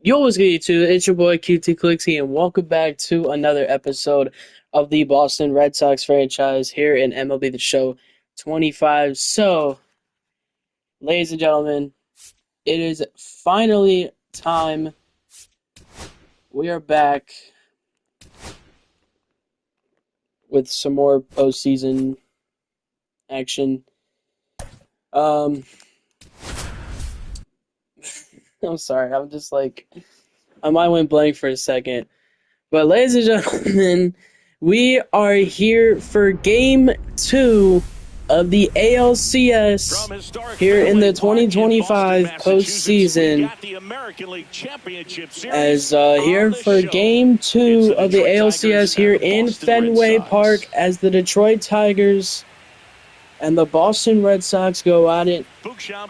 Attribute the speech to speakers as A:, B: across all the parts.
A: Yo, what's good, YouTube? It's your boy QT Clixy, and welcome back to another episode of the Boston Red Sox franchise here in MLB The Show 25. So, ladies and gentlemen, it is finally time. We are back with some more postseason action. I'm sorry, my mind went blank for a second. But ladies and gentlemen, we are here for Game 2 of the ALCS here in the 2025 postseason. As here for Game 2 of the ALCS here in Fenway Park as the Detroit Tigers and the Boston Red Sox go at it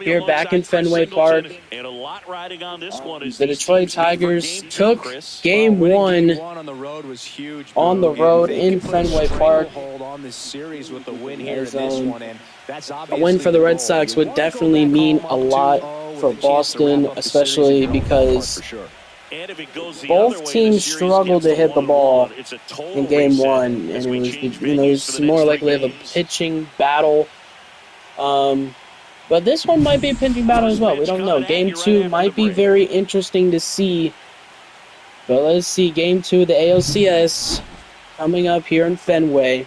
A: here back in Fenway Park. The Detroit Tigers took Game 1 on the road in Fenway Park. As, a win for the Red Sox would definitely mean a lot for Boston, especially because both teams struggled to hit the ball in Game 1, and it was more likely of a pitching battle. But this one might be a pitching battle as well. We don't know. Game 2 might be very interesting to see. But let's see. Game 2 of the ALCS coming up here in Fenway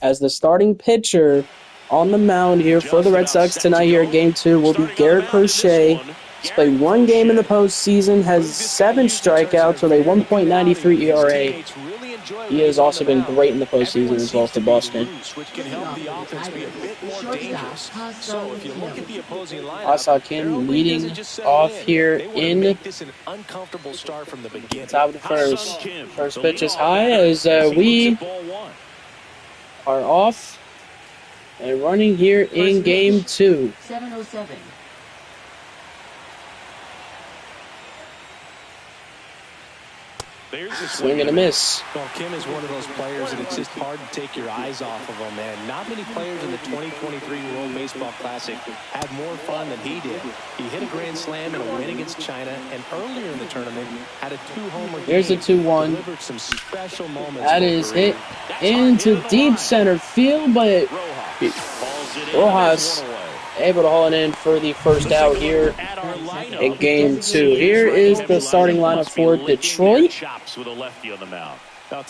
A: as the starting pitcher on the mound here for the Red Sox tonight here at Game 2 will be Garrett Crochet. He's played one game in the postseason, has 7 strikeouts with a 1.93 ERA. He has also been great in the postseason as well for Boston. I saw Kim leading off here in the top of the first. First pitch is high as we are off and running here in Game 2. 707. Swing and a miss.
B: Well, Kim is one of those players that it's just hard to take your eyes off of him, man. Not many players in the 2023 World Baseball Classic had more fun than he did. He hit a grand slam in a win against China, and earlier in the tournament had a 2-homer game.
A: Here's a 2-1.
B: Delivered some special moments.
A: That is hit into deep center field, but Rojas able to haul it in for the first out here in Game 2. Here is the starting lineup for Detroit.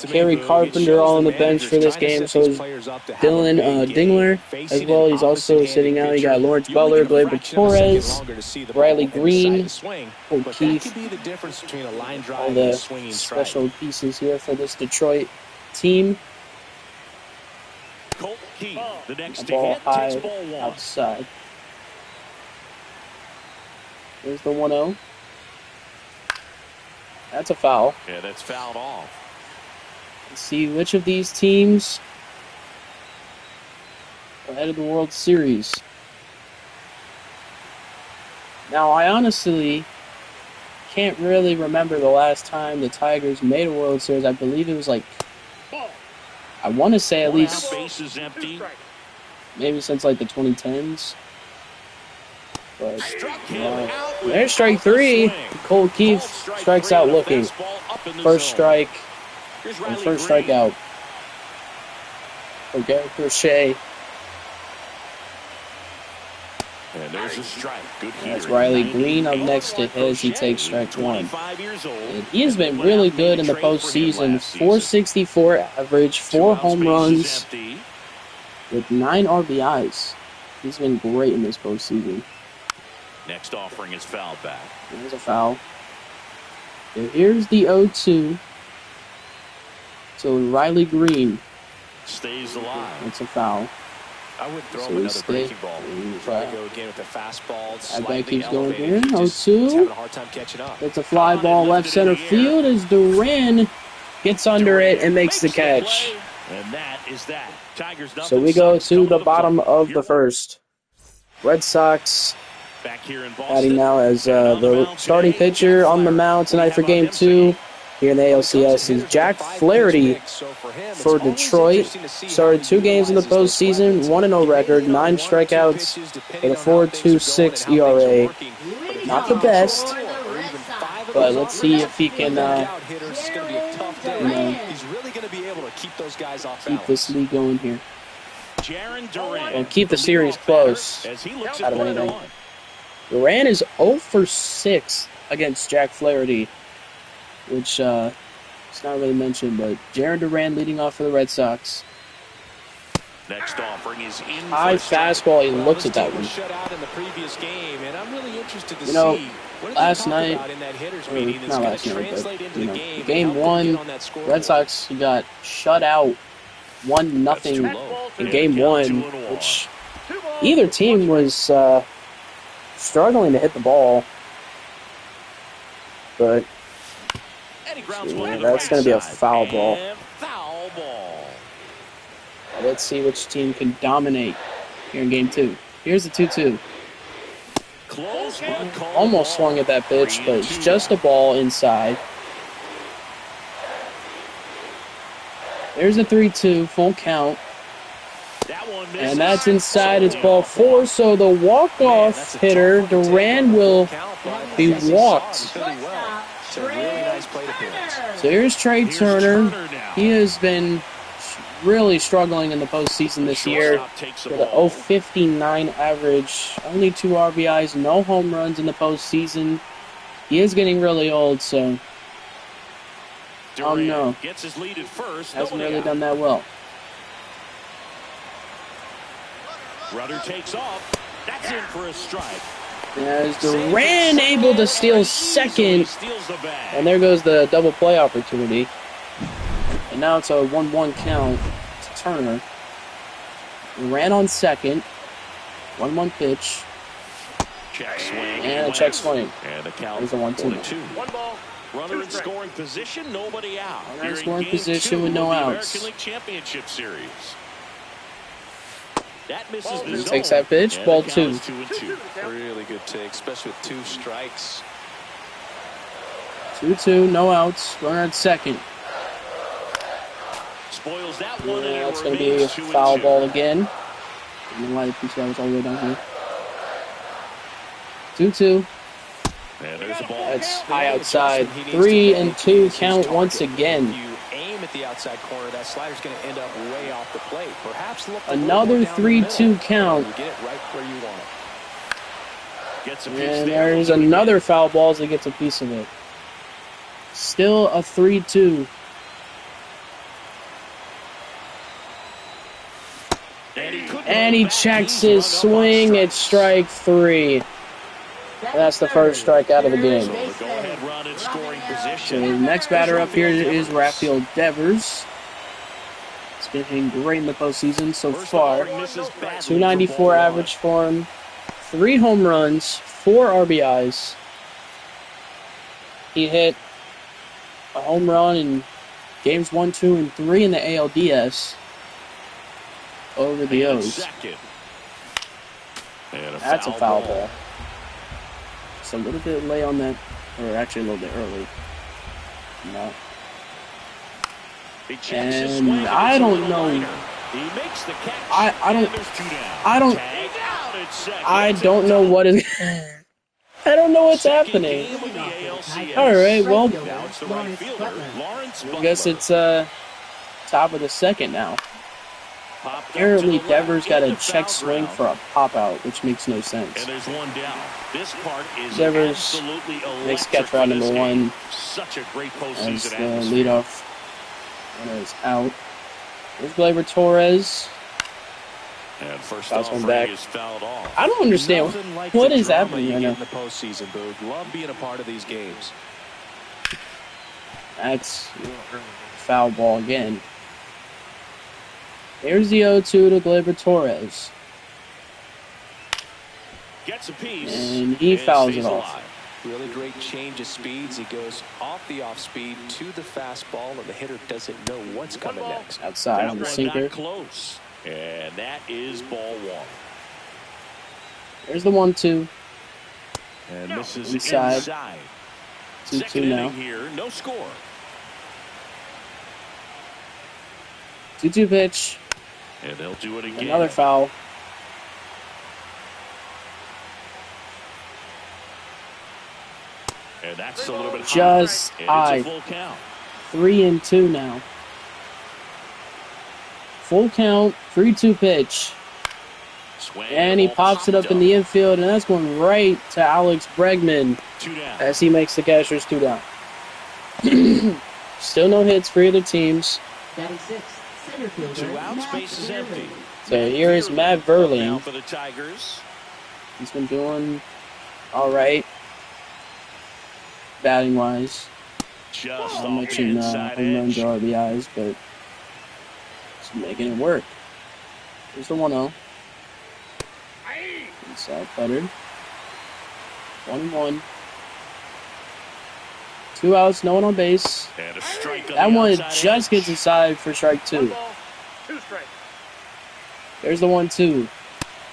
A: Kerry Carpenter all on the bench for this game, so is Dylan Dingler as well. He's also sitting out. You got Lawrence Butler, Gleyber Torres, Riley Green, O'Keefe, all the special pieces here for this Detroit team. A ball high outside. There's the 1-0. That's a foul.
C: Yeah, that's fouled off.
A: Let's see which of these teams are ahead of the World Series. Now, I honestly can't really remember the last time the Tigers made a World Series. I believe it was I want to say at least maybe since like the 2010s. But there's strike 3. Cole Keith strikes out looking. First strike and first strikeout for Garrett Crochet.
C: And there's a strike. Good here.
A: That's Riley Green up next to his. He takes strike 1. And he has been really good in the postseason. 464 average, 4 home runs with 9 RBIs. He's been great in this postseason.
C: Next offering is foul back.
A: There's a foul. And here's the 0-2. So Riley Green
C: stays alive.
A: That's a foul.
B: I would throw him another breaking ball. Try to go again with the fastball.
A: That guy keeps going here. 0-2. It's a fly ball left center field as Duran gets under it and makes the catch.
C: And that is that. Tigers.
A: So we go to the bottom of the first. Red Sox batting now as the starting pitcher on the mound tonight for Game 2 here in the ALCS is Jack Flaherty for Detroit. Started 2 games in the postseason, 1-0 record, 9 strikeouts, with a 4.26 ERA. Not the best, But let's see if he can,
B: He's really going to be able to keep those guys off balance.
A: keep this lead going here. And keep the series close out of anything. Duran is 0 for 6 against Jack Flaherty, which it's not really mentioned, but Jarren Duran leading off for the Red Sox.
C: Next offering is in
A: high fastball. He looks at that one.
B: Shut out in the previous game, and I'm really interested to
A: You know,
B: see
A: last night, or not last night, but you know, game 1, Red Sox got shut out 1-0 in game 1, which either team was struggling to hit the ball, but yeah, that's going to be a foul ball. Let's see which team can dominate here in game 2. Here's the 2-2. Almost swung at that pitch, but it's just a ball inside. There's a 3-2, full count. And that's inside. It's ball 4, so the walk-off hitter, Duran, will be walked. So here's Trey Turner. He has been really struggling in the postseason this year with a 0.59 average. Only 2 RBIs, no home runs in the postseason. He is getting really old, so I don't know. Hasn't really done that well.
C: Rudder takes off. That's in for a strike.
A: As Duran able to steal second, and there goes the double play opportunity. And now it's a 1-1 count to Turner. Duran on second. 1-1 pitch.
C: Check swing.
A: And a check swing.
C: And the count
A: is a 1-2.
C: 1 ball. Runner in scoring position, nobody out.
A: Runner in scoring position with no outs.
C: American League Championship Series. That misses the zone.
A: Takes that pitch, ball 2.
B: Really good take, especially with 2 strikes.
A: 2-2, no outs. Runner at second.
C: Spoils that one.
A: Yeah, that's going to be a foul ball again. I don't know why the pitch was all the way down here. 2-2.
C: And there's a ball.
A: That's high outside. 3-2 count once again.
B: At the outside corner, that slider's going to end up way off the plate. Perhaps look
A: another 3-2 count.
B: Get it right where you want it.
A: And there's another foul ball as he gets a piece of it. Still a 3-2. And he checks his swing at strike 3. That's the first strike out of the game. So the next batter up here is Rafael Devers. He's been hitting great in the postseason so far. 294 average for him. 3 home runs, 4 RBIs. He hit a home run in games 1, 2, and 3 in the ALDS over the O's. That's a foul ball. It's a little bit late on that, or actually a little bit early. No. And I don't know. I don't know what is. I don't know what's happening. All right, well, I guess it's top of the second now. Apparently, Devers got a check swing for a pop-out, which makes no sense.
C: And there's one down. This part is
A: Devers makes catch round number 1.
C: Such a great
A: as the leadoff runner is out. There's Gleyber Torres.
C: And first
A: one back.
C: is fouled off.
A: I don't understand what is happening right now.
B: In the postseason, Boog. Love being a part of these games.
A: That's foul ball again. Here's the 0-2 to Gleyber Torres.
C: Gets a piece.
A: And he fouls it off.
B: Really great change of speeds. He goes off the off-speed to the fastball, and the hitter doesn't know what's coming next.
A: Outside on the sinker.
C: Close. And that is ball 1.
A: There's the 1-2.
C: And this is
A: inside.
C: 2-2
A: now.
C: Here, no score.
A: 2-2 pitch.
C: And they'll do it again.
A: Another foul.
C: And that's a little bit
A: just
C: high.
A: high.
C: It's a full count.
A: 3-2 now. Full count, 3-2 pitch. And he pops it up in the infield, and that's going right to Alex Bregman as he makes the catcher's 2 down. Still no hits for either teams.
C: 2 outs, base is empty.
A: So here is Matt Verling.
C: For the Tigers.
A: He's been doing all right, batting wise.
C: Just
A: I'll mention home runs or RBIs, but he's making it work. Here's the 1-0. Inside cutter. 1-1. 2 outs, no one on base.
C: And a strike on
A: that
C: the
A: one just gets inside for strike 2.
D: 2 strikes.
A: There's the 1-2.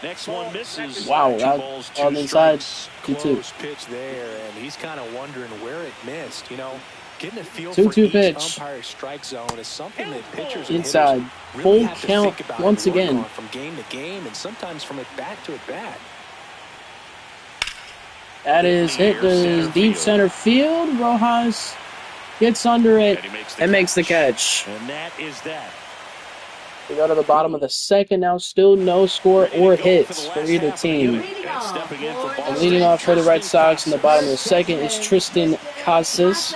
C: Next one misses.
A: Wow, that's on the inside. 2-2.
B: Close pitch there, and he's kind of wondering where it missed. You know, getting a feel
A: 2-2
B: for each
A: pitch.
B: umpire's strike zone is something that pitchers and
A: Inside.
B: hitters really
A: Full
B: have to
A: count
B: think about
A: once
B: and work
A: again.
B: on from game to game, and sometimes from at bat to at bat.
A: That is hit to deep center field. Rojas gets under it and makes the catch.
C: And that is that.
A: We go to the bottom of the second now. Still no score or hits for either team. And leading off for the Red Sox in the bottom of the second is Tristan Casas.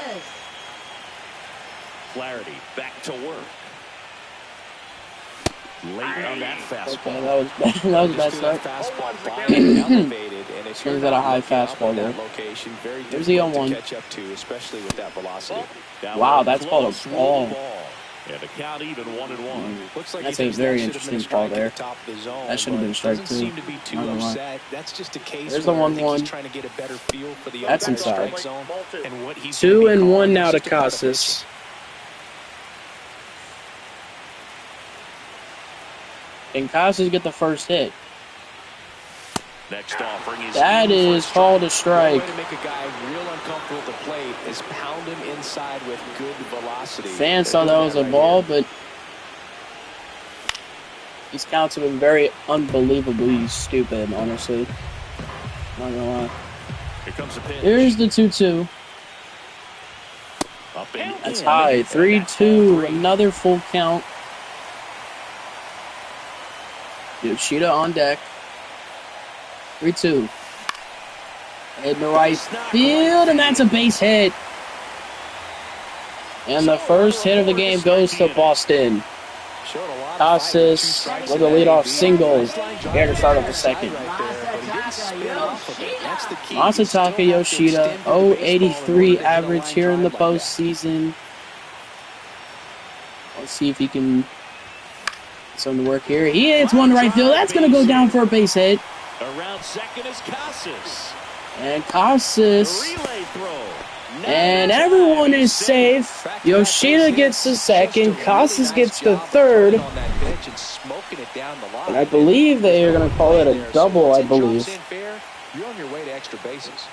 C: Flaherty back to work. Late on that fastball.
A: Okay, that was a bad start. Swings at a high fastball there. There's the 0-1. Wow, that's called a ball.
C: Yeah, the count even 1-1.
A: That's a very interesting call there. That should have been strike 2. There's the 1-1. That's inside. 2-1 now to Casas. And Casas get the first hit.
C: Next offering is
A: that is called a strike.
B: To make a guy real uncomfortable at the plate is pound him inside with good velocity.
A: Fans thought that was a ball, but these counts have been very unbelievably stupid, honestly. Not gonna lie.
C: Here comes the pitch.
A: Here's the 2-2. That's high. 3-2. Another full count. Yoshida on deck. 3-2. Heading to right field, and that's a base hit. And the first hit of the game goes to Boston. Casas with a leadoff single here to start off the second. Masataka Yoshida, 0.83 average here in the postseason. Let's see if he can get something to work here. He hits one to right field. That's going to go down for a base hit.
C: Around second is Casas.
A: And Casas. And everyone is safe. Yoshida gets the second. Casas gets the third. And I believe they are going to call it a double, I believe.
B: You're on your way to extra bases.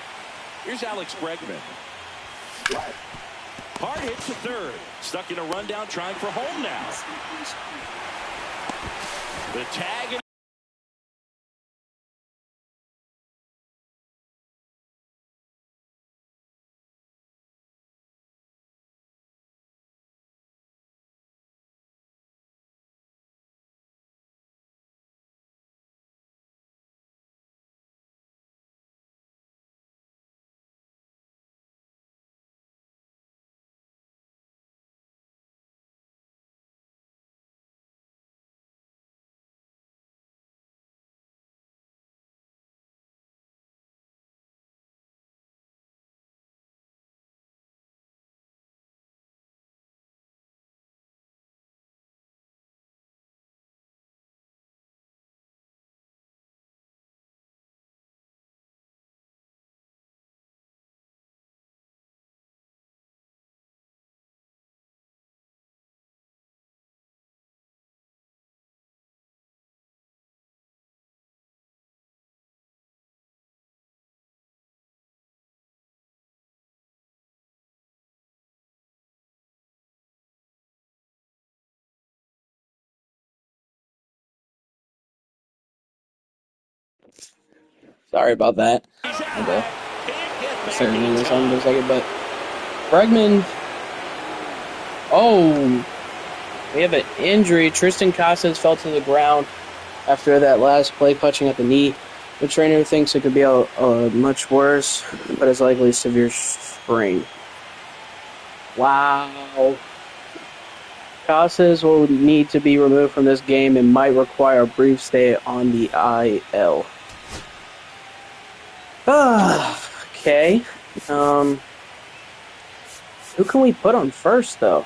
C: Here's Alex Bregman. Hard hit to third. Stuck in a rundown, trying for home now. The tag.
A: Sorry about that.
C: He's
A: Okay.
C: out. Can't get
A: second inning or something for a second, but Bregman. Oh, we have an injury. Tristan Casas fell to the ground after that last play, clutching at the knee. The trainer thinks it could be much worse, but it's likely severe sprain. Wow. Casas will need to be removed from this game and might require a brief stay on the IL. Okay. Who can we put on first, though?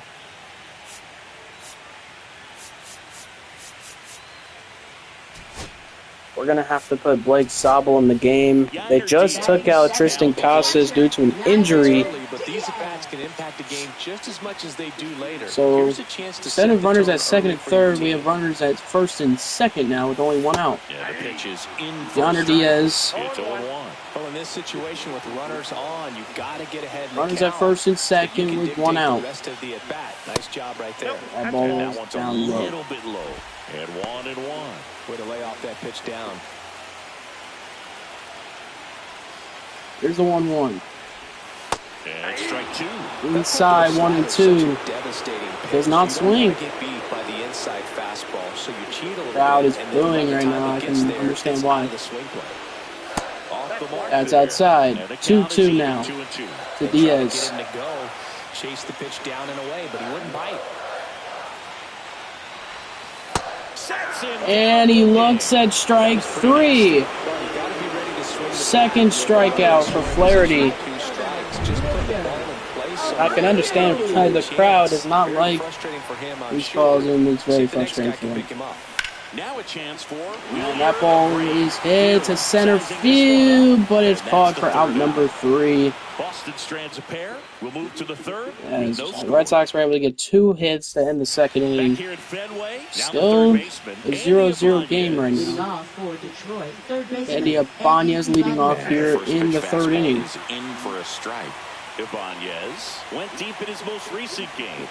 A: We're going to have to put Blake Sobel in the game. They just took out Tristan Casas due to an injury. So instead of runners at second and third, we have runners at first and second now with only one out. Yonder Diaz.
B: Well, in this situation with runners on, you've got to get ahead.
A: Runners at first and second with one out.
B: Rest of the at-bat. Nice job right there.
A: That ball is down low.
C: A little bit low. And 1-1.
B: Way to lay off that pitch down.
A: Here's the 1-1.
C: And strike two.
A: Inside 1-2. Does not swing. Crowd is booing right now. I can understand why. That's outside. 2-2 now to Diaz.
B: Chase the pitch down and away, but he wouldn't bite.
A: And he looks at strike three. Second strikeout for Flaherty. I can understand why the crowd does not like these calls, and it's very frustrating for him.
C: Now a chance for
A: And that ball is hit to center field, but it's caught for out number 3.
C: Boston strands a pair. We'll move to the third.
A: As the Red Sox were able to get 2 hits to end the second inning. Still a 0-0 game right now. Andy Ibanez leading off here in the third inning.
C: In for a strike. Ibanez went deep in his most recent game.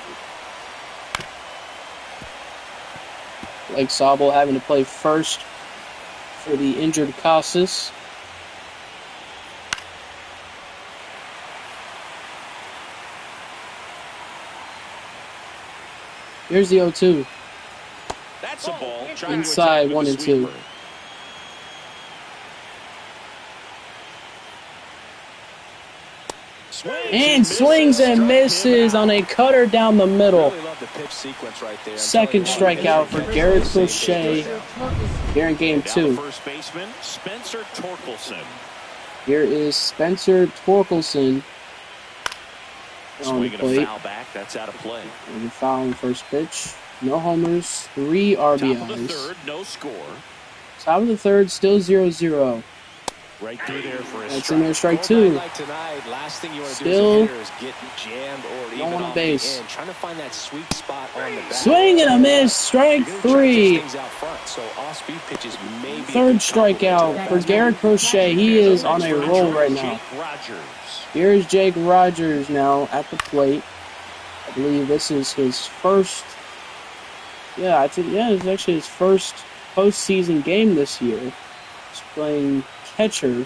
A: Blake Sobel having to play first for the injured Casas. Here's the 0-2.
C: That's a ball.
A: Inside 1-2. And swings and misses on a cutter down the middle. Second strikeout for Garrett Crochet here in game 2.
C: First baseman Spencer Torkelson.
A: Here is Spencer Torkelson on the plate.
C: Foul back. That's out of play.
A: And the foul on the first pitch. No homers, 3 RBIs.
C: Top of the third, no score.
A: Top of the third, still 0-0.
C: Right through there for a
A: That's in there, strike 2. Still no one on base. Swing and a miss, strike 3. Third strikeout for Garrett Crochet. He is on a roll right now. Here's Jake Rogers now at the plate. I believe this is his first. Yeah, it's actually his first postseason game this year. He's playing catcher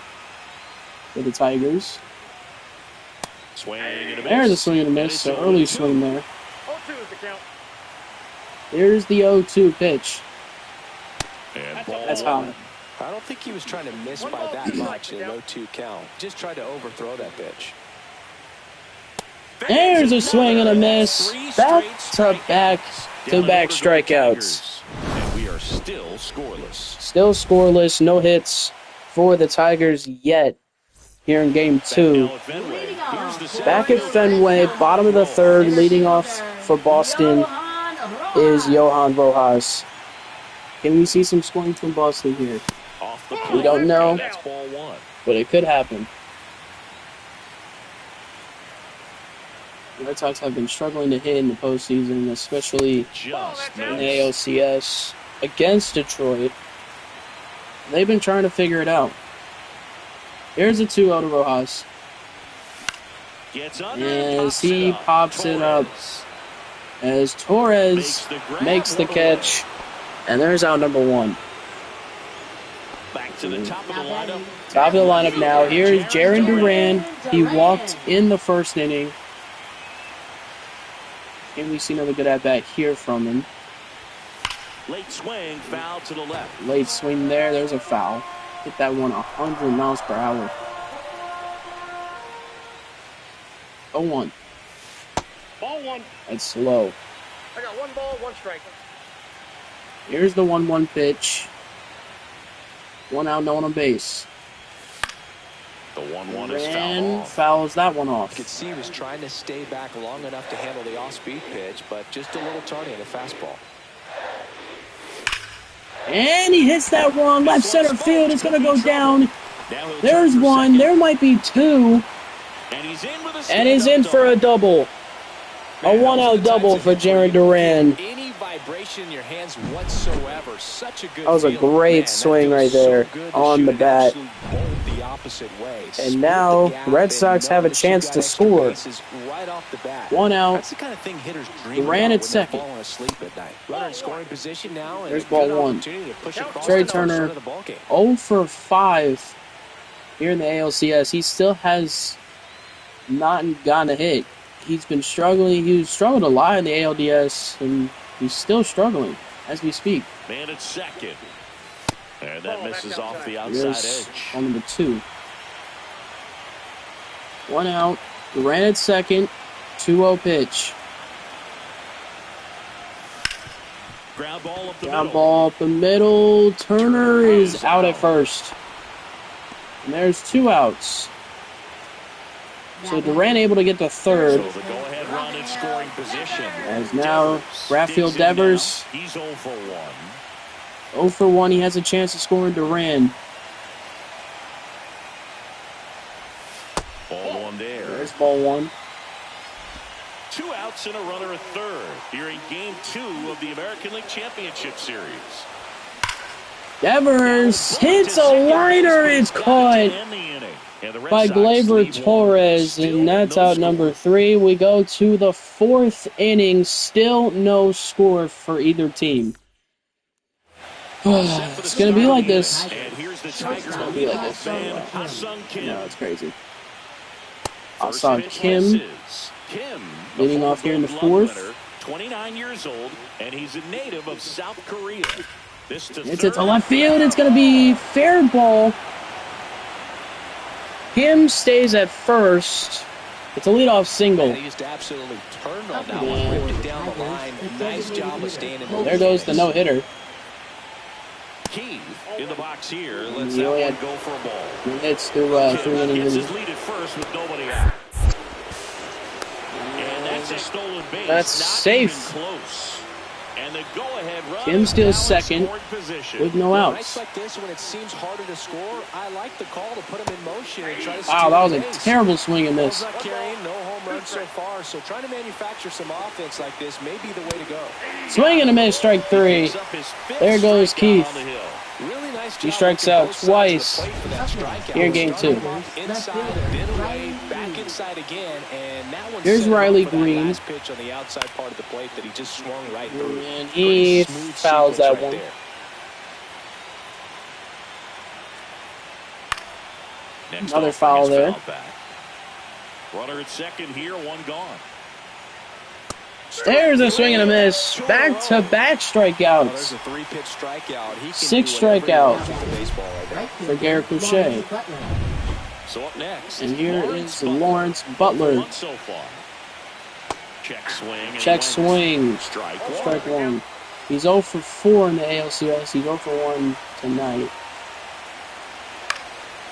A: for the Tigers. There's a swing and a miss, an early swing there. Here's the 0-2 pitch. That's high.
B: I don't think he was trying to miss by that much in an 0-2 count. Just tried to overthrow that pitch.
A: There's a swing and a miss. Back-to-back strikeouts.
C: And we are still scoreless.
A: Still scoreless, no hits for the Tigers yet here in game 2. Back at Fenway, bottom of the third, leading off for Boston is Johan Rojas. Can we see some scoring from Boston here? We don't know, but it could happen. The Red Sox have been struggling to hit in the postseason, especially in the ALCS against Detroit. They've been trying to figure it out. Here's a 2-0 to Rojas. As he pops it up. As Torres makes the catch. And there's out number 1.
C: To the top of the lineup.
A: Top of the lineup now. Here's Jarren Duran. He walked in the first inning. And we see another good at-bat here from him.
C: Late swing, foul to the left.
A: Late swing there. There's a foul. Hit that one 100 miles per hour. 0-1.
C: Ball one.
A: That's slow.
D: I got 1 ball, 1 strike.
A: Here's the 1-1 pitch. 1 out, no one on base.
C: The 1-1 is fouled
A: And
C: off.
A: fouls that one off.
B: You could see he was trying to stay back long enough to handle the off-speed pitch, but just a little tardy on the fastball.
A: And he hits that one. Left center field. It's going to go down.
C: Now he'll
A: There's
C: turn for
A: one.
C: second.
A: There might be two.
C: And he's in with a
A: And he's in for a double. A 1-out double for Jarren Duran.
B: Any vibration in your hands whatsoever. Such a good
A: That was a
B: feeling.
A: great
B: Man,
A: swing
B: that
A: right
B: feels so
A: there
B: good to
A: on
B: shoot
A: the
B: it
A: bat.
B: actually bolt the opposite way.
A: And
B: Split
A: now
B: the gap
A: Red
B: and
A: Sox
B: know
A: have a
B: that you
A: chance
B: got
A: to
B: extra
A: score.
B: bases right off the bat.
A: 1 out.
B: That's the kind of thing hitters dream
A: Duran
B: about
A: at
B: when they're
A: second.
B: falling asleep at night. Runner in scoring position now, and
A: There's
B: a
A: ball
B: good
A: one.
B: opportunity to push across
A: Trey
B: the first
A: Turner,
B: run of the ballgame.
A: 0 for 5 here in the ALCS. He still has not gotten a hit. He's been struggling. He's struggled a lot in the ALDS, and he's still struggling as we speak.
C: Man at second. And that misses off the outside
A: Here's
C: edge.
A: on number 2. 1 out. Duran at second. 2-0 pitch.
C: Ground ball up the
A: Ground
C: middle.
A: ball up the middle. Turner is out at first. And there's 2 outs. So Duran able to get to third.
C: So the go-ahead run in scoring position.
A: As now Rafael
C: Digs in now.
A: Devers,
C: He's 0 for 1.
A: 0 for 1. He has a chance to score in Duran.
C: Ball one there.
A: There's ball 1.
C: 2 outs and a runner at third. Here in Game 2 of the American League Championship Series.
A: Devers hits a liner. It's caught by Gleyber Torres, and that's out number 3. We go to the 4th inning. Still no score for either team. It's going to be like this.
C: And here's the Tigers.
A: It's going to be like this.
C: Ha-Sung Kim.
A: No, it's crazy.
C: First
A: Ha-Sung
C: pitch
A: Kim
C: misses. Kim, the
A: leading off here in the
C: Gold Glove
A: 4th.
C: winner, 29 years old, and he's a native of South Korea. This to
A: It's
C: third.
A: to left field. It's going to be fair ball. Kim stays at first. It's a leadoff single.
B: And he just absolutely turned on that one, ripped it down the line. Nice job of staying in
A: There goes the no-hitter.
C: Key in the box here. Let's
A: He
C: that
A: only
C: one
A: had
C: go for a ball.
A: hits through 3
C: Kim
A: innings.
C: gets his lead at first with nobody out. And that's a stolen base.
A: That's
C: Not
A: safe.
C: even close. And the go-ahead run
A: Kim
C: is
A: steals
C: now in
A: second
C: scoring position.
A: with no
B: Nights
A: outs.
B: like this, when it seems harder to score, I like the call to put him in motion and try to
A: Wow,
B: steal
A: that was
B: the
A: a
B: base.
A: terrible swing and
B: Ball's
A: miss.
B: not carrying, no home runs so far, so trying to manufacture some offense like this may be the way to go.
A: Swing and a miss, strike 3.
C: Picks up his 5th
A: There goes
C: strikeout
A: Keith.
C: on the hill.
B: Really nice
A: He
B: job
A: strikes
B: working
A: out
B: both sides
A: twice
B: of the plate for that strikeout.
A: here in Game 2.
B: Inside, then away, back inside again, and that one
A: Here's
B: set him up
A: Riley
B: for that
A: Green.
B: last pitch on the outside part of the plate that he just swung right through.
A: And he
B: Pretty smooth
A: fouls
B: sequence
A: that
B: right
A: one.
B: there.
C: Next
A: Another
C: offering
A: foul
C: is
A: there.
C: fouled back. Runner at second here, 1 gone.
A: There's a swing and a miss. Back-to-back
B: There's
A: strikeouts
B: a 3-pitch strikeout. He can
A: 6
B: do whatever he
A: strikeout.
B: wants with the baseball right there.
A: for Garrett Boucher.
C: So up next.
A: And here is Lawrence Butler.
C: 1 so far. Check swing. and
A: Check
C: he
A: swing.
C: wins. Strike
A: Strike 1. He's 0 for 4 in the ALCS. He's 0 for 1 tonight.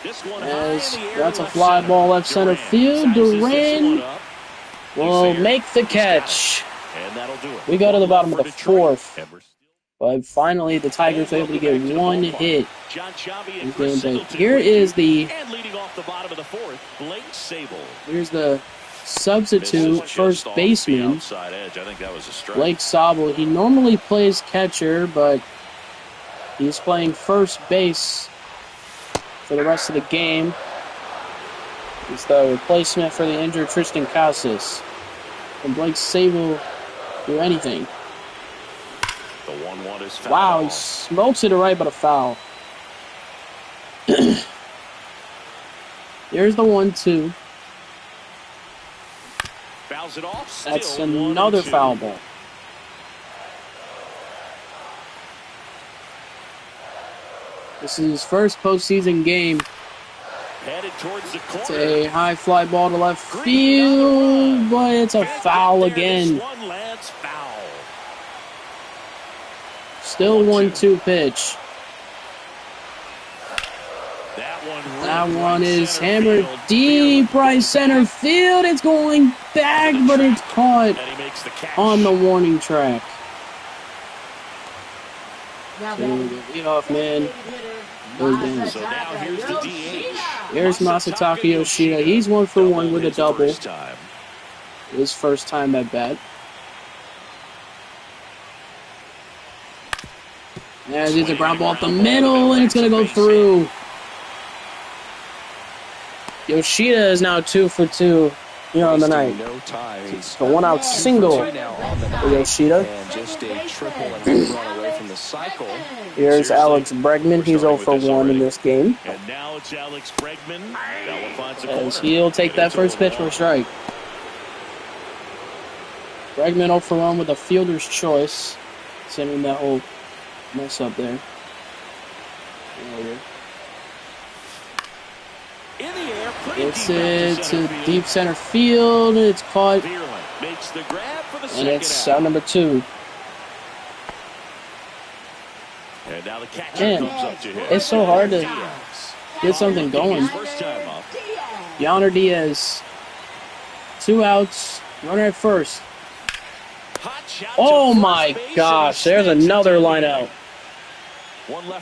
C: This one
A: As
C: high in the air
A: that's a
C: left
A: fly
C: center.
A: ball left center field.
C: Sizes this
A: Duran
C: one up.
A: will make the catch.
C: And that'll do it.
A: We go to the bottom of the
C: For Detroit.
A: 4th.
C: And we're still-
A: But finally, the Tigers are able to get
C: Welcome back to the
A: 1
C: ballpark.
A: hit.
C: John Chavi
A: in
C: and Chris
A: game.
C: Singleton
A: Here
C: with
A: is
C: you.
A: the
C: And leading off the bottom of the 4th, Blake Sable.
A: here's the substitute
C: Just
A: first
C: off the
A: baseman,
C: outside edge. I think that was a strike.
A: Blake Sable. He normally plays catcher, but he's playing first base for the rest of the game. He's the replacement for the injured Tristan Casas. Can Blake Sable do anything?
C: The 1-1 is fouled
A: Wow, he
C: off.
A: smokes it to right, but a foul. Here's the 1-2.
C: Fouls it off.
A: That's another foul ball. This is his first postseason game.
C: Headed towards the corner.
A: It's a high fly ball to left field, but it's a foul again.
C: This one lands foul.
A: Still 1-2 pitch. That one is hammered deep right center field. It's going back, but it's caught on the warning track. Lead off man. Goes down.
C: So now here's the DH.
A: Here's Masataka Yoshida. He's 1 for 1 with a double. His first time at bat. There's a ground ball up the middle, and it's going to go through. Yoshida is now 2 for 2 here on the night. It's a 1-out single for Yoshida. Here's Alex Bregman. He's 0 for 1 in this game.
C: And now it's Alex Bregman.
A: As he'll take that first pitch for a strike. Bregman 0 for 1 with a fielder's choice. Sending that whole mess up there. It's to deep center field. It's caught. And it's out number 2.
C: And now the catcher
A: Man,
C: comes up to him.
A: it's so hard to get something going. Yonder Diaz. 2 outs. Runner at first. Oh my gosh, there's another line out.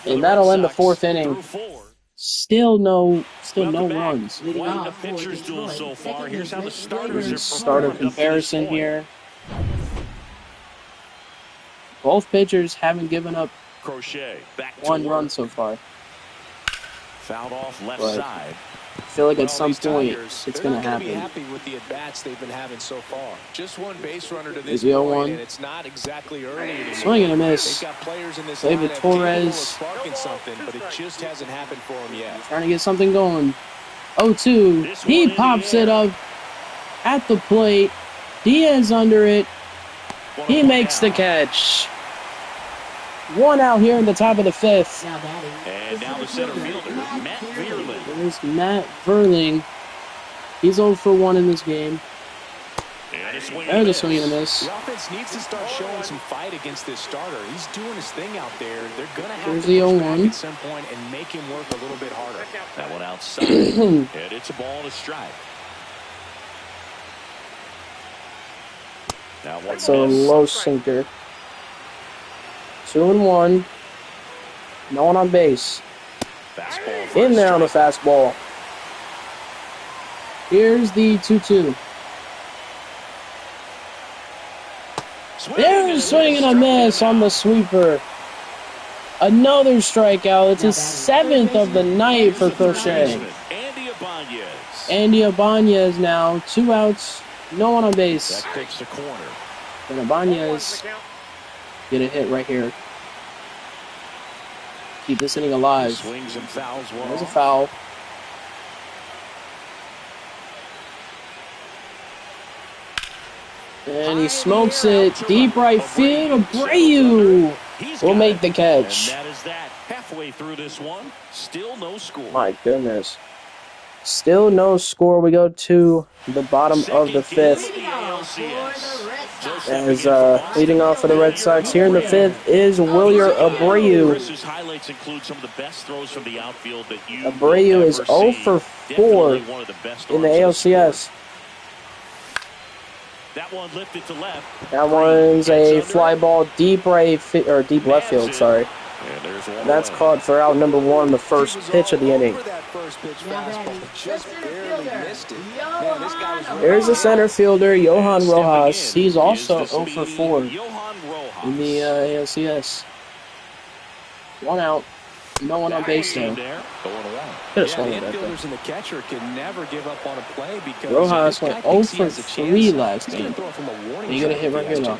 A: And that'll end the 4th inning. Still no runs.
C: Quite a pitcher's duel so far. Here's how the starters are
A: Starter comparison here. Both pitchers haven't given up
C: Crochet back
A: 1 run so far.
C: Fouled off left
A: But
C: side.
A: I feel like at some point it's going to happen.
B: Happy with the at-bats they've been having so far. Just 1 base runner to this
A: Is the
B: point,
A: 0-1.
B: and it's not exactly early anymore.
A: Swing and a miss.
B: They've got players in this
A: David
B: lineup
A: Torres.
B: sparking something, but it just hasn't happened for him yet.
A: Trying to get something going. 0-2. He pops it up at the plate. Diaz under it. He makes the catch. 1 out here in the top of the 5th.
C: And now the center fielder, Matt Vierling.
A: There's Matt Verling. He's 0 for 1 in this game. There's a swing and a miss.
B: The offense needs to start showing some fight against this starter. He's doing his thing out there. They're going to have
A: There's
B: to
A: the
B: push back
A: 0-1.
B: at some point and make him work a little bit harder.
C: That one outside. And it's a ball and a strike.
A: That's a low sinker. 2-1. No one on base. In there on the fastball. Here's the 2-2. There's swing and a miss on the sweeper. Another strikeout. It's his 7th of the night for Crochet. Andy Ibanez now. 2 outs. No one on base.
C: That takes the corner.
A: And Ibanez get a hit right here. Keep this inning alive.
C: Swings and fouls.
A: There's a foul. And he smokes it deep right field. Abreu will make the catch.
C: And that is that. Halfway through this one, still no score.
A: My goodness. Still no score. We go to the bottom of the 5th. As leading off for the Red Sox here in the 5th is Wilyer Abreu. Abreu is 0 for 4 in the ALCS.
C: That one lifted to left.
A: That one's a fly ball deep deep left field, sorry. That's caught for out number 1, the first pitch of the inning. There's the center fielder, Johan Rojas. He's also 0 for 4 in the ALCS. 1 out. No one on base though. Could have swung it at that.
B: And the catcher can never give up on a play because
A: Rojas went 0 for 3 last game. He got a hit right here though.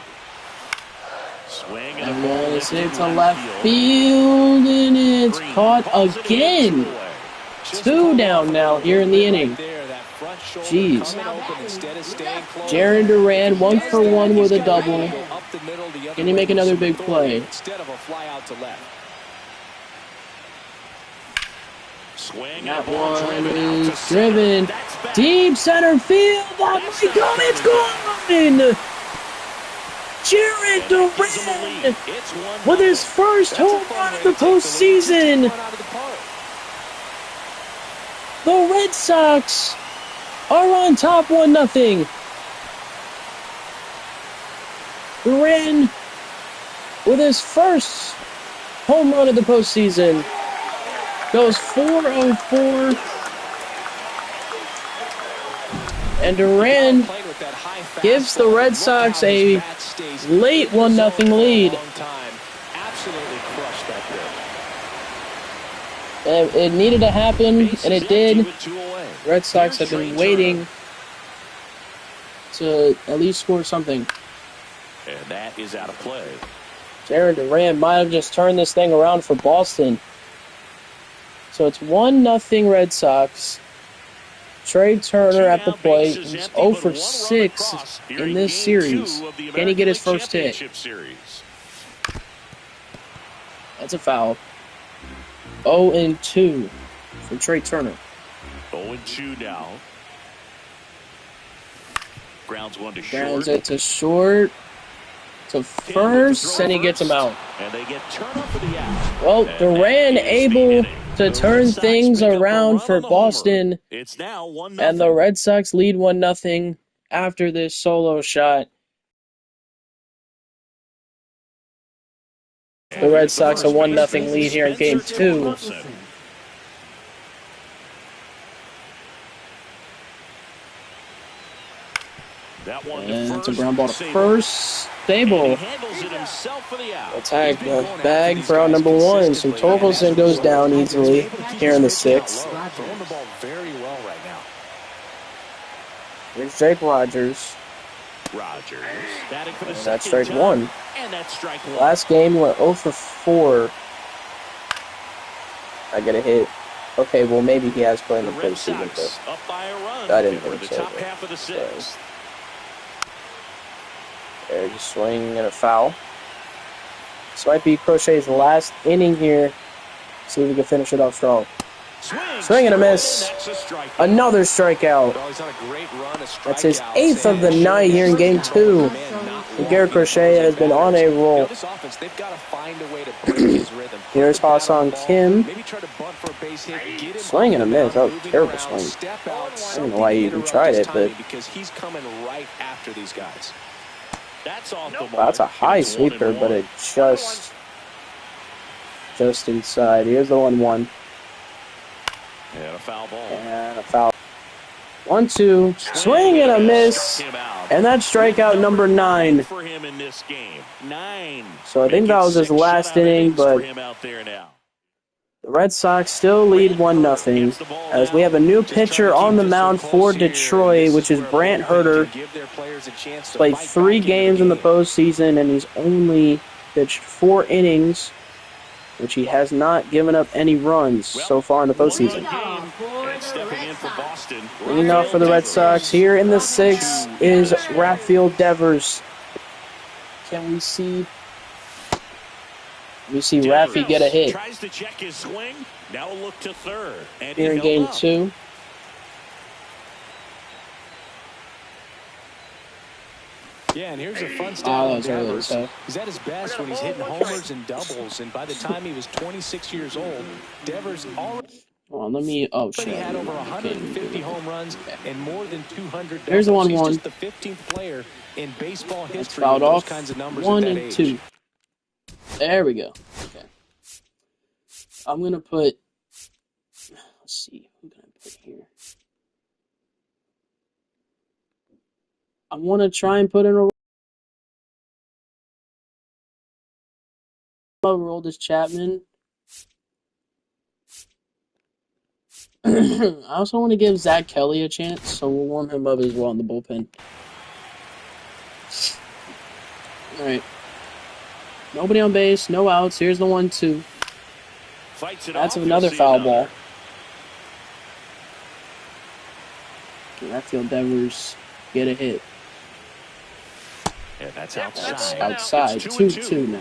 A: And then it's hit to left field, and it's caught again. 2 down now here in the inning. Jeez. Jarren Duran 1 for 1 with a double. Can he make another big play?
B: Instead of a fly out to left.
A: That one is driven deep center field. Oh my God, it's gone! Jarren Duran with his first home run of the postseason. The Red Sox are on top 1-0. Duran with his first home run of the postseason. Goes 4-0-4. And Duran gives the Red Sox a late 1-0 lead. It needed to happen, and it did. Red Sox have been waiting to at least score something.
C: And that is out of play.
A: Jarren Duran might have just turned this thing around for Boston. So it's 1-0 Red Sox. Trey Turner at the plate. He's 0 for 6 in this series. Can he get his first hit? That's a foul. 0-2 for Trey Turner.
C: 0-2 now. Grounds one to short.
A: Grounds it to short. To first, and he gets him out.
C: And they get Turner for the out.
A: Well, Duran able to turn things around for Boston.
C: It's now 1-0.
A: And the Red Sox lead 1-0 after this solo shot. The Red Sox a 1-0 lead here in Game 2. And it's a ground ball to first. Stable. Attack the bag for out number 1. So Torkelson goes down easily here in the 6th. Here's Jake Rogers. And that's strike 1. Last game he went 0 for 4. I get a hit. Okay, well maybe he has played in the postseason, but I didn't think so. There's a swing and a foul. This might be Crochet's last inning here. See if we can finish it off strong. Swing and a miss. Another strikeout. That's his 8th of the night here in Game 2. And Garrett Crochet has been on a roll. Here's Hassan Kim. Swing and a miss. That was a terrible swing. I don't know why he even tried it, but that's a high sweeper, but it just inside. Here's the 1-1.
C: And a foul ball.
A: And a foul. 1-2. Swing and a miss. And that's strikeout number 9. So I think that was his last inning, but the Red Sox still lead 1-0 as we have a new pitcher on the mound for Detroit, which is Brant Herter. He's played 3 games in the postseason, and he's only pitched 4 innings, which he has not given up any runs so far in the postseason. Leading off for the Red Sox here in the 6th is Rafael Devers. Can we see? We see Rafi get a hit.
C: Tries to check his swing. Now look to third. And
A: here in Game 2.
B: Yeah, and here's a fun stat on Devers.
A: Really
B: he's at his best when he's hitting homers and doubles, and by the time he was 26 years old, Devers already
A: had
B: over 150 home runs and more than 200 doubles.
A: Here's the 1-1.
B: He's just the 15th player in baseball history
A: with
B: those kinds of numbers
A: 1
B: at that
A: and
B: age.
A: 2. There we go. Okay. I'm going to put, let's see, what can I put here? I want to try and put in a Roldis Chapman. I also want to give Zach Kelly a chance, so we'll warm him up as well in the bullpen. All right. Nobody on base, no outs. Here's the 1-2. That's another foul ball. Left field Devers get a hit.
C: And that's
A: That's
C: outside.
A: outside. 2-2 now.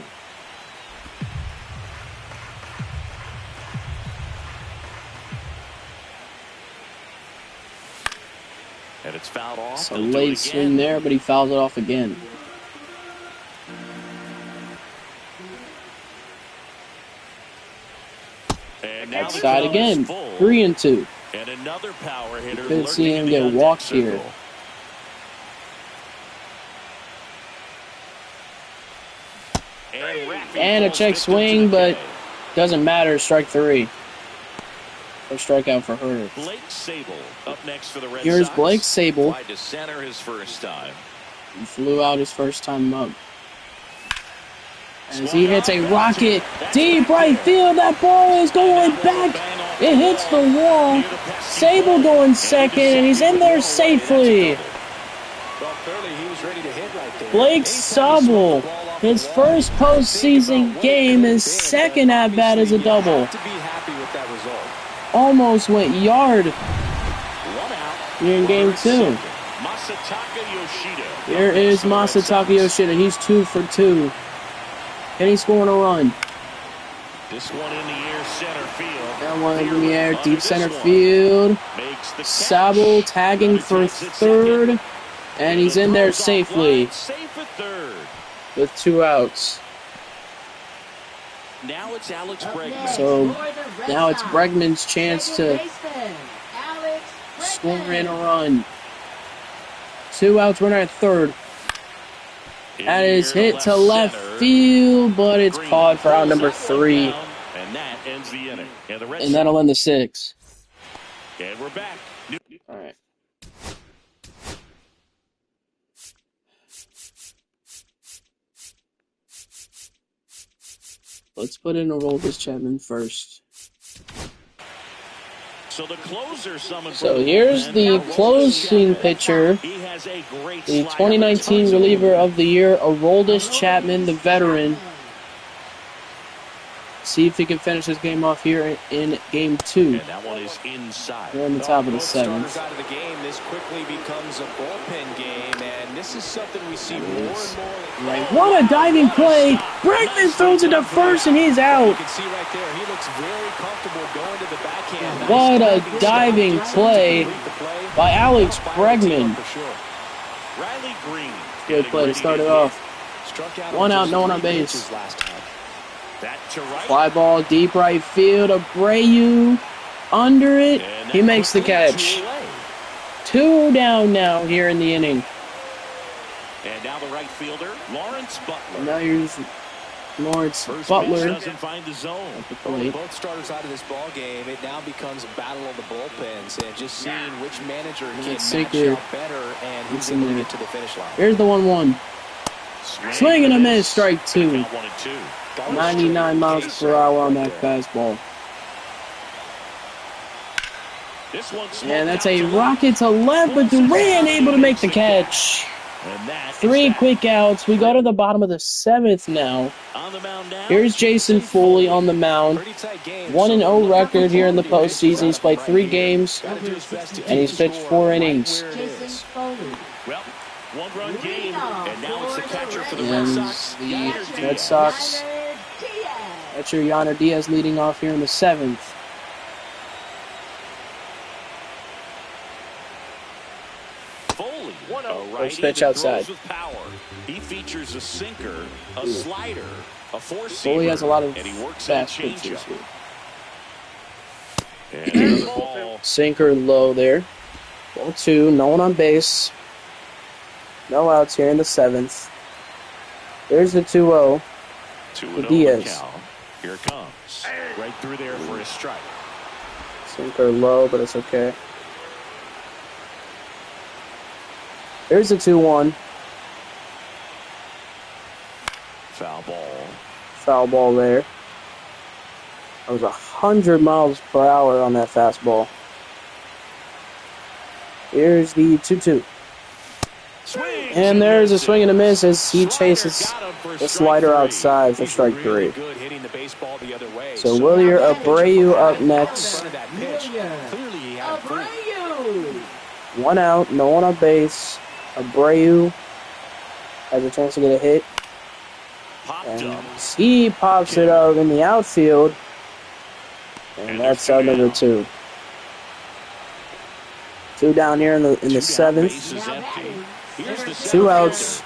C: And it's fouled off.
A: It's a late swing there, but he fouls it off again. Outside again. 3-2.
C: And another power hitter.
A: You could see him get walked here. And a check swing, but doesn't matter. Strike 3. First strikeout for her.
C: Blake Sable up next for the Red
A: Here's
C: Sox.
A: Blake Sable.
C: Tried to center his first time.
A: He flew out his first time up. As he hits a rocket deep right field, that ball is going back. It hits the wall. Sable going second, and he's in there safely. Blake Sable, his first postseason game, his second at bat is a double. Almost went yard here in game 2. Here is Masataka Yoshida. He's 2 for 2. And he's scoring a run.
C: This one in the air, center field.
A: That one in the air, deep center field. Sable tagging for third. And he's in there safely with 2 outs.
C: Now it's Alex Bregman.
A: So now it's Bregman's chance to score in a run. 2 outs, runner at third. That is hit to left field, but it's caught for out number 3.
C: And that ends the inning.
A: And that'll end the 6th.
C: And we're back.
A: All right. Let's put in Aroldis Chapman first.
C: So the closer summoned.
A: So here's the closing pitcher, the 2019 reliever of the year, Aroldis Chapman, the veteran. See if he can finish this game off here in game 2.
C: And that one is inside.
A: We're on the top of the 7th.
B: Out of the game, this quickly becomes a bullpen game, and this is something we see more and more.
A: Right. What a diving play! Bregman throws it to first, and he's out.
B: You can see right there, he looks very comfortable going to the backhand.
A: What a diving play by Alex Bregman.
C: Riley Green.
A: Good play to start it off. 1 out, no one on base. Fly ball, deep right field. Abreu under it. He makes the catch. 2 down now here in the inning.
C: And now the right fielder, Lawrence Butler.
A: Now here's Lawrence Butler.
C: Doesn't find the zone.
B: With both starters out of this ball game, it now becomes a battle of the bullpens, and just seeing which manager can match out better and who's able to get to the finish line.
A: Here's the 1-1. Swing and a miss, strike 2. 99 miles per hour on that fastball. And that's a rocket to left, but Duran able to make the catch. 3 quick outs. We go to the bottom of the 7th now. Here's Jason Foley on the mound. 1-0 record here in the postseason. He's played 3 games, and he's pitched 4 innings.
C: Well, 1-run game, and now it's the catcher for the Red Sox.
A: The Red Sox catcher Yainer Diaz leading off here in the 7th.
C: Foley,
A: First pitch outside.
C: He features a sinker, a slider, a four-seamer,
A: Foley has a lot of
C: and he works
A: fast
C: that
A: pitches
C: changeup.
A: here.
C: And another ball.
A: Sinker low there. Ball 2, no one on base. No outs here in the 7th. There's the 2-0.
C: To
A: Diaz.
C: Here it comes. Right through there for a strike.
A: Sinker low, but it's okay. There's the 2-1.
C: Foul ball.
A: Foul ball there. That was 100 miles per hour on that fastball. Here's the 2-2. And there's a swing and a miss as he chases the slider outside for strike 3. So Wilyer Abreu up next. 1 out, no one on base. Abreu has a chance to get a hit. And he pops it up in the outfield. And that's out number 2. 2 down here in the 7th. 2 outs.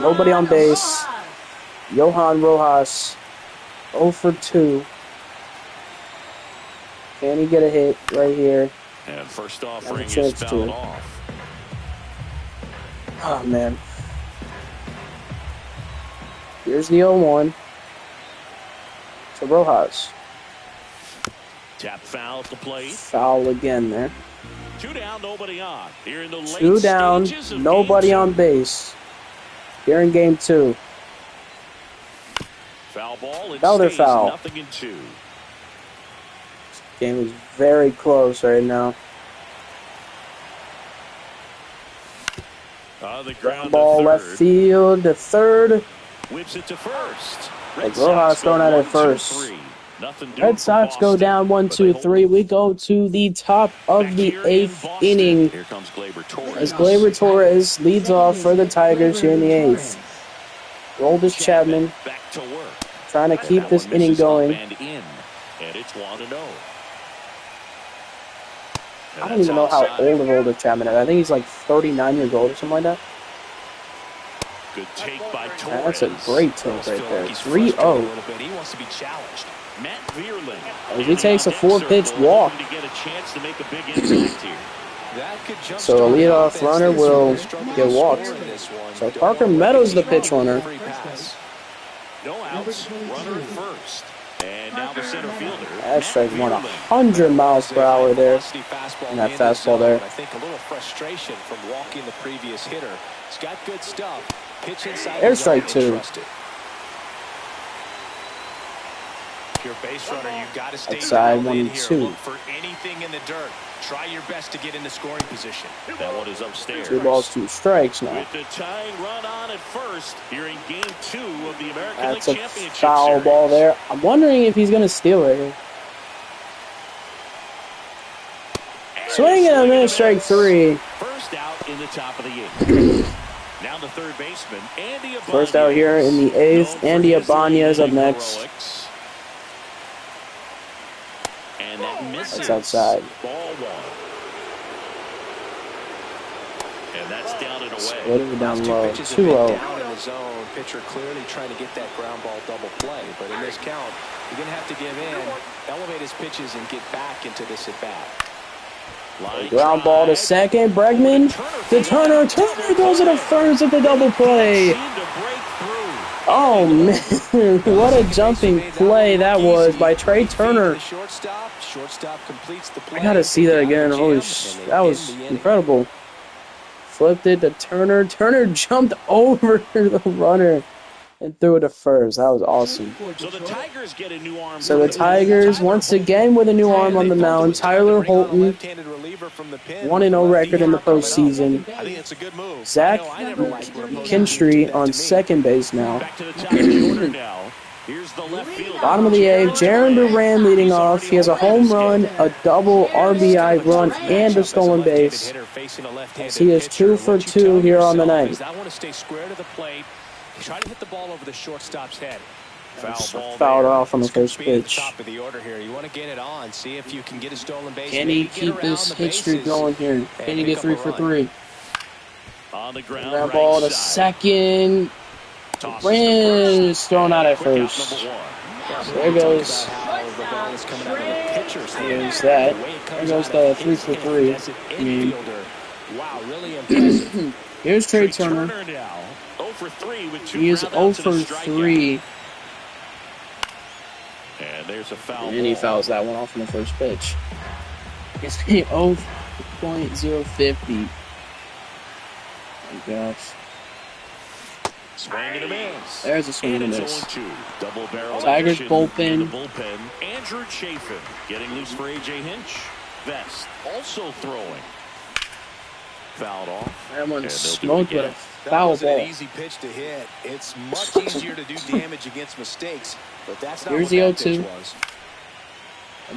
A: Nobody on base. Johan Rojas 0 for 2. Can he get a hit right here?
C: And first offering is fouled off.
A: Oh, man. Here's the 0-1 to Rojas.
C: Tap foul at the plate.
A: Foul again there.
C: 2 down, nobody on. Here in the late
A: 2 down,
C: stages of
A: nobody
C: game
A: on
C: 2.
A: base. Here in game 2.
C: Foul ball.
A: Another foul.
C: 0-2.
A: Game is very close right now.
C: The
A: Ground ball left field to third.
C: Whips it to first.
A: Like Rojas thrown out at first. Red Sox go down 1-2-3. We go to the top of the 8th inning.
C: Here comes Gleyber Torres.
A: As Gleyber Torres leads off for the Tigers here in the 8th. Roldis Chapman
C: back to work.
A: Trying to keep this inning going.
C: And it's 1-0.
A: I don't even know how old of Roldis Chapman is. I think he's like 39 years old or something like that.
C: Good take by Torres.
A: Yeah, that's a great take right there. 3-0.
B: He wants to be challenged.
C: Matt Vierling.
A: As he takes a 4-pitch walk.
C: To get a chance to make a big impact here.
A: So a leadoff runner will get walked. So Parker Meadows the pitch runner.
C: No outs. Runner at first. And now the center fielder.
A: That strike 100 miles per hour there. And that fastball there.
B: I think a little frustration from walking the previous hitter. He's got good stuff. Pitch inside.
A: There's strike 2.
B: If you're a base runner, you've got to stay
A: outside
B: in
A: 1-2.
B: Look for anything in the dirt. Try your best to get into scoring position.
C: That one is upstairs.
A: 2 balls, 2 strikes now.
C: With the tying run on at first, here in game 2 of the American
A: That's
C: League
A: a
C: Championship
A: foul
C: Series.
A: ball there. I'm wondering if he's going to steal right here. Swing and a miss, strike 3.
C: First out in the top of the 8th. Now the third baseman, Andy Ibanez.
A: First out here in the 8th. Andy Ibanez up next.
C: And that misses.
A: That's outside.
C: Ball 1. And that's down and away.
A: Splitting it down low. 2-0.
B: Down in the zone. Pitcher clearly trying to get that ground ball double play. But in this count, you're going to have to give in, elevate his pitches, and get back into this at-bat.
A: Ground ball to second. Bregman to Turner. Turner goes to the first at the double play. Oh, man. What a jumping play that was by Trey Turner. I got to see that again. Holy sh! That was incredible. Flipped it to Turner. Turner jumped over the runner and threw it to first. That was awesome.
C: So the Tigers get a new arm.
A: So the Tigers, once again, with a new arm on the mound. Tyler Holton, 1-0 record in the postseason. Zach Kinstry on second base now. Bottom of the 8th, Jaron Duran leading off. He has a home run, a double RBI run, and a stolen base. He is 2 for 2 here on the night.
B: I want to stay square to the plate. Try to hit the ball over the shortstop's head.
A: Fouled off on the first pitch.
B: Top of the order here. You want to get it on. See if you can get a stolen base.
A: Can he keep this hit streak going here? Can he get 3 for 3?
C: On the ground,
A: Ground ball to second. Brand is thrown out at first. So there goes. Here's that. There goes the 3 for 3.
B: Wow, really impressive.
A: Here's Trey Turner. He is 0 for 3.
C: And there's a foul.
A: And he fouls that one off in the first pitch. It's 0.050. Oh my gosh.
C: Swing and a miss.
A: There's a swing and a miss.
C: Double barrel
A: Tigers
C: action
A: bullpen.
C: in the bullpen. Andrew Chafin getting loose for A.J. Hinch. Vest also throwing. Fouled off.
A: That one smoked with a foul ball.
B: An easy pitch to hit. It's much easier to do damage against mistakes, but that's not
A: Here's
B: what
A: the
B: that
A: 0-2.
B: pitch was.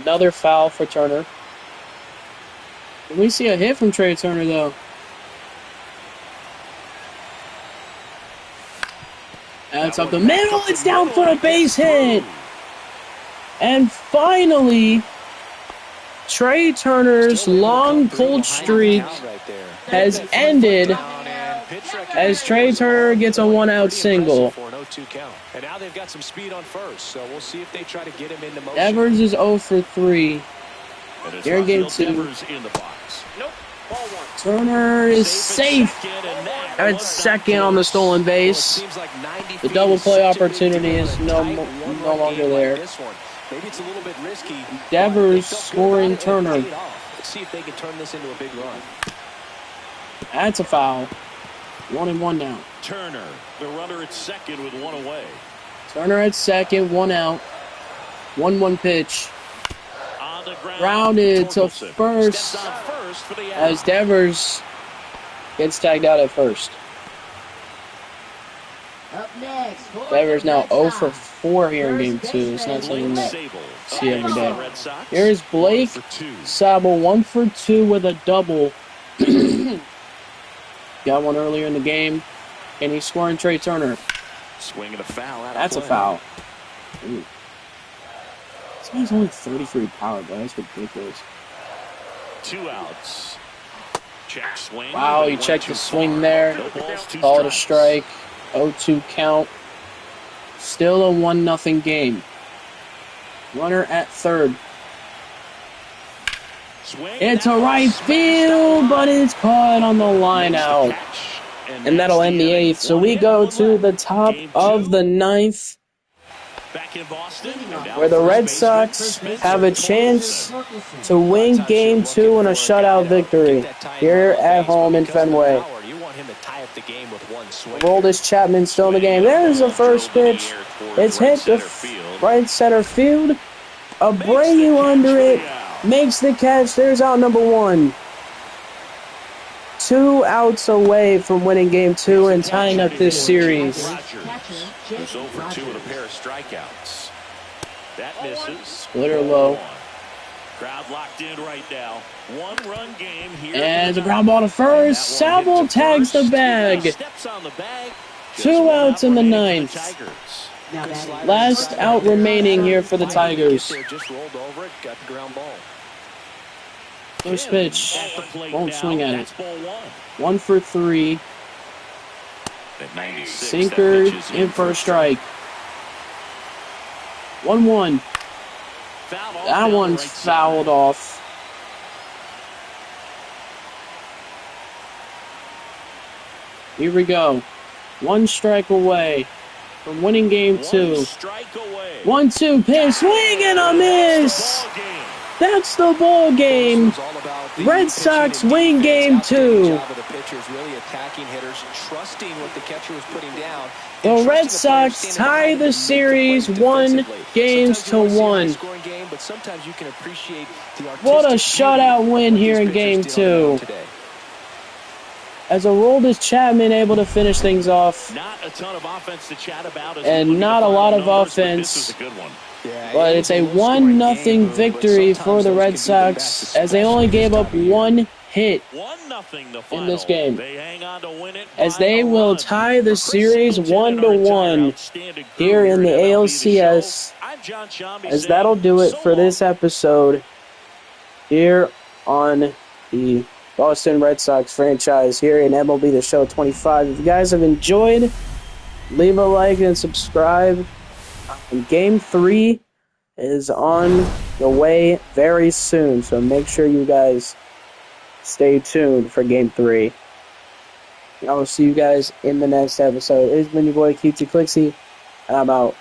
A: Another foul for Turner. We see a hit from Trey Turner, though. That's up the middle. It's down for a base hit. And finally, Trey Turner's long pulled streak has ended as Trey Turner gets a one-out single.
B: And now they've got some speed on first, so we'll see if they try to get him into motion.
A: Devers is 0 for 3. Here in game 2.
D: Nope. Ball 1.
A: Turner is safe at second on the stolen base. The double play opportunity is no longer there.
B: Maybe it's a little bit risky.
A: Devers scoring Turner.
B: Let's see if they can turn this into a big run.
A: That's a foul. 1-1 now.
C: Turner, the runner at second with one away.
A: Turner at second, 1 out. 1-1 pitch.
C: On the ground,
A: Grounded to first as Devers gets tagged out at first.
E: Up next,
A: Devers now 0 for 4 here in game 2. It's not something that you see every day. Here's Blake Sabel, 1 for 2 with a double. Got one earlier in the game, and he's scoring Trey Turner.
C: Swinging a foul.
A: That's a foul. Ooh. This guy's only 33 power, but that's ridiculous.
C: 2 outs. Check swing.
A: Wow, he checked the swing there. Called a strike. 0-2 count. Still a 1-0 game. Runner at third. It's a right field, but it's caught on the line out. And that'll end the 8th. So we go to the top of the 9th, where the Red Sox have a chance to win game 2 in a shutout victory here at home in Fenway. Aroldis Chapman still in the game. There's the first pitch. It's hit to right center field. Abreu under it. Makes the catch. There's out number 1. 2 outs away from winning game 2 and tying up this series.
C: Who's over 2 with a pair of strikeouts. That misses.
A: Splitter low.
C: Crowd locked in right now. 1-run game here.
A: And the ground ball to first. Sabel tags the bag. 2 outs in the 9th. Last out remaining here for the Tigers. First pitch. Won't swing at it. 1 for 3. Sinker in for a strike. 1-1. That one's fouled off. Here we go. 1 strike away from winning game 2. 1-2 pitch. Swing and a miss. That's the ball game. Red Sox win game 2. The Red Sox tie the series 1-1. What a shutout win here in game 2. As Aroldis Chapman able to finish things off.
C: Not a ton of offense to chat about.
A: And not a lot of offense. But it's a 1-0 victory for the Red Sox as they only gave up 1 hit in this game. As they will tie the series 1-1 here in the ALCS. As that'll do it for this episode here on the Boston Red Sox franchise here in MLB The Show 25. If you guys have enjoyed, leave a like and subscribe. And game 3 is on the way very soon, so make sure you guys stay tuned for game 3. I will see you guys in the next episode. It's been your boy QT Clixy, and I'm out.